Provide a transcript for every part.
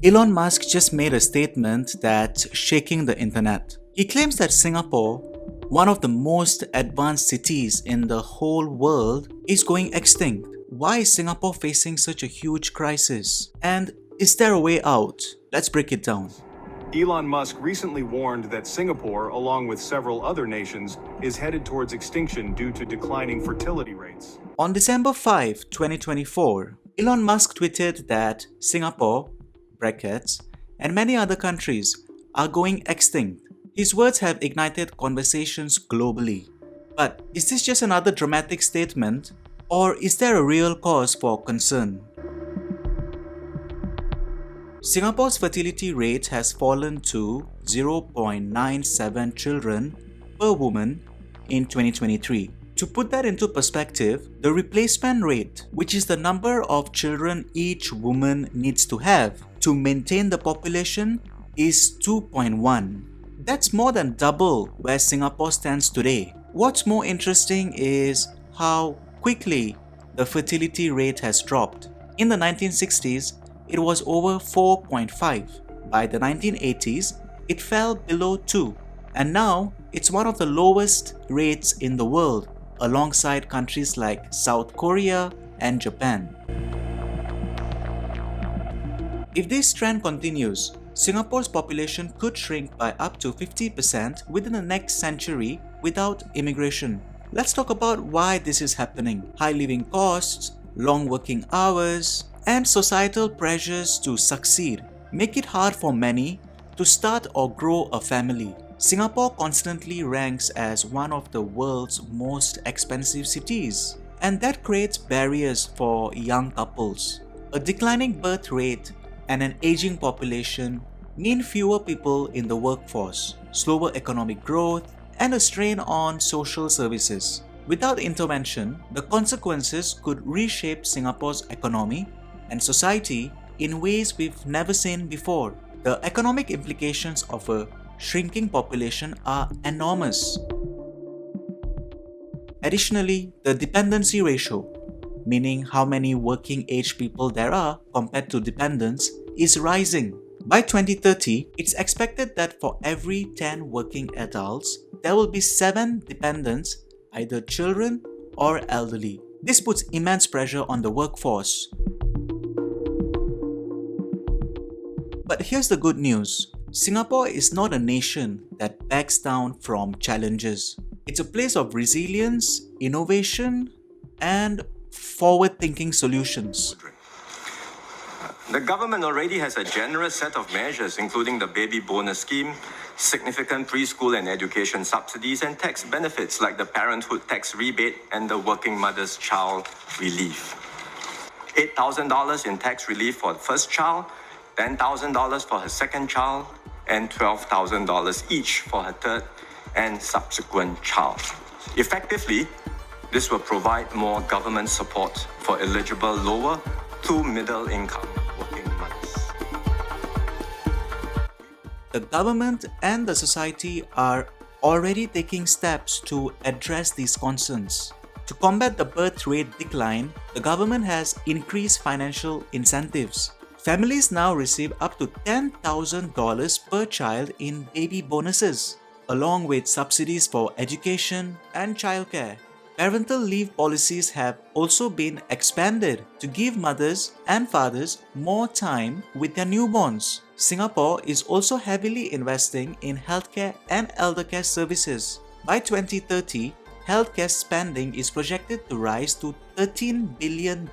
Elon Musk just made a statement that's shaking the internet. He claims that Singapore, one of the most advanced cities in the whole world, is going extinct. Why is Singapore facing such a huge crisis? And is there a way out? Let's break it down. Elon Musk recently warned that Singapore, along with several other nations, is headed towards extinction due to declining fertility rates. On December 5, 2024, Elon Musk tweeted that Singapore, brackets, and many other countries are going extinct. His words have ignited conversations globally. But is this just another dramatic statement, or is there a real cause for concern? Singapore's fertility rate has fallen to 0.97 children per woman in 2023. To put that into perspective, the replacement rate, which is the number of children each woman needs to have to maintain the population, is 2.1. That's more than double where Singapore stands today. What's more interesting is how quickly the fertility rate has dropped. In the 1960s, it was over 4.5. By the 1980s, it fell below 2. And now, it's one of the lowest rates in the world, alongside countries like South Korea and Japan. If this trend continues, Singapore's population could shrink by up to 50% within the next century without immigration. Let's talk about why this is happening. High living costs, long working hours, and societal pressures to succeed make it hard for many to start or grow a family. Singapore constantly ranks as one of the world's most expensive cities, and that creates barriers for young couples. A declining birth rate and an aging population mean fewer people in the workforce, slower economic growth, and a strain on social services. Without intervention, the consequences could reshape Singapore's economy and society in ways we've never seen before. The economic implications of a shrinking population are enormous. Additionally, the dependency ratio, meaning how many working age people there are compared to dependents, is rising. By 2030, it's expected that for every 10 working adults, there will be 7 dependents, either children or elderly. This puts immense pressure on the workforce. But here's the good news. Singapore is not a nation that backs down from challenges. It's a place of resilience, innovation, and forward-thinking solutions. The government already has a generous set of measures, including the baby bonus scheme, significant preschool and education subsidies, and tax benefits like the parenthood tax rebate and the working mother's child relief. $8,000 in tax relief for the first child, $10,000 for her second child, and $12,000 each for her third and subsequent child. Effectively, this will provide more government support for eligible lower to middle income working mothers. The government and the society are already taking steps to address these concerns. To combat the birth rate decline, the government has increased financial incentives. Families now receive up to $10,000 per child in baby bonuses, along with subsidies for education and childcare. Parental leave policies have also been expanded to give mothers and fathers more time with their newborns. Singapore is also heavily investing in healthcare and eldercare services. By 2030, healthcare spending is projected to rise to $13 billion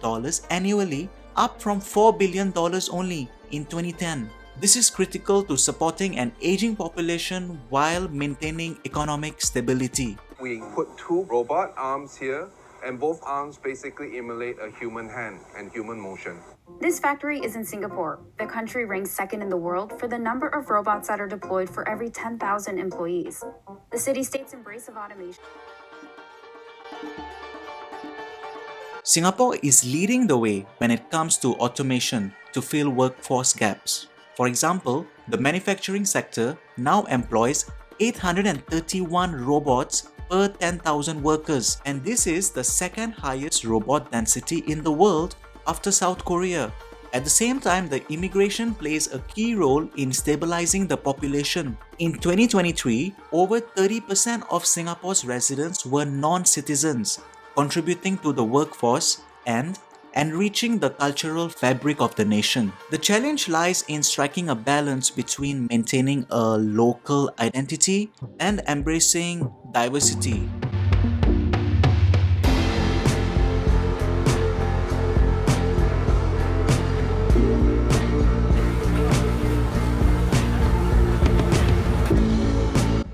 annually, up from $4 billion only in 2010. This is critical to supporting an aging population while maintaining economic stability. We put 2 robot arms here, and both arms basically emulate a human hand and human motion. This factory is in Singapore. The country ranks second in the world for the number of robots that are deployed for every 10,000 employees. The city-state's embrace of automation. Singapore is leading the way when it comes to automation to fill workforce gaps. For example, the manufacturing sector now employs 831 robots per 10,000 workers, and this is the second highest robot density in the world after South Korea. At the same time, the immigration plays a key role in stabilizing the population. In 2023, over 30% of Singapore's residents were non-citizens, contributing to the workforce and enriching the cultural fabric of the nation. The challenge lies in striking a balance between maintaining a local identity and embracing diversity.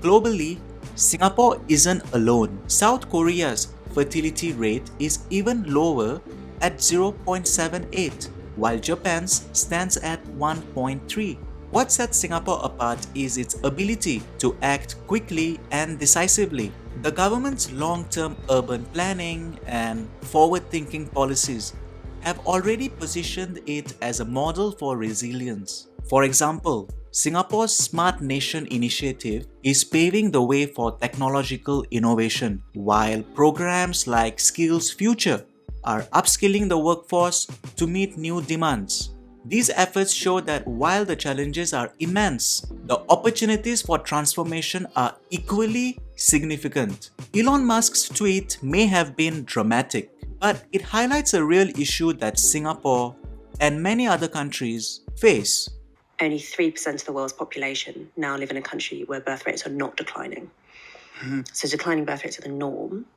Globally, Singapore isn't alone. South Korea's fertility rate is even lower at 0.78, while Japan's stands at 1.3. What sets Singapore apart is its ability to act quickly and decisively. The government's long-term urban planning and forward-thinking policies have already positioned it as a model for resilience. For example, Singapore's Smart Nation initiative is paving the way for technological innovation, while programs like Skills Future are upskilling the workforce to meet new demands. These efforts show that while the challenges are immense, the opportunities for transformation are equally significant. Elon Musk's tweet may have been dramatic, but it highlights a real issue that Singapore and many other countries face. Only 3% of the world's population now live in a country where birth rates are not declining. So declining birth rates are the norm.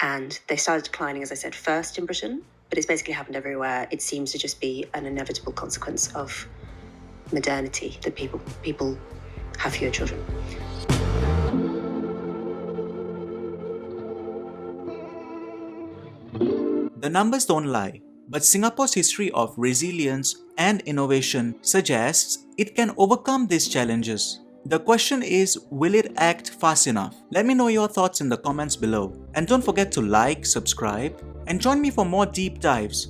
And they started declining, as I said, first in Britain, but it's basically happened everywhere. It seems to just be an inevitable consequence of modernity, that people have fewer children. The numbers don't lie, but Singapore's history of resilience and innovation suggests it can overcome these challenges. The question is, will it act fast enough? Let me know your thoughts in the comments below. And don't forget to like, subscribe, and join me for more deep dives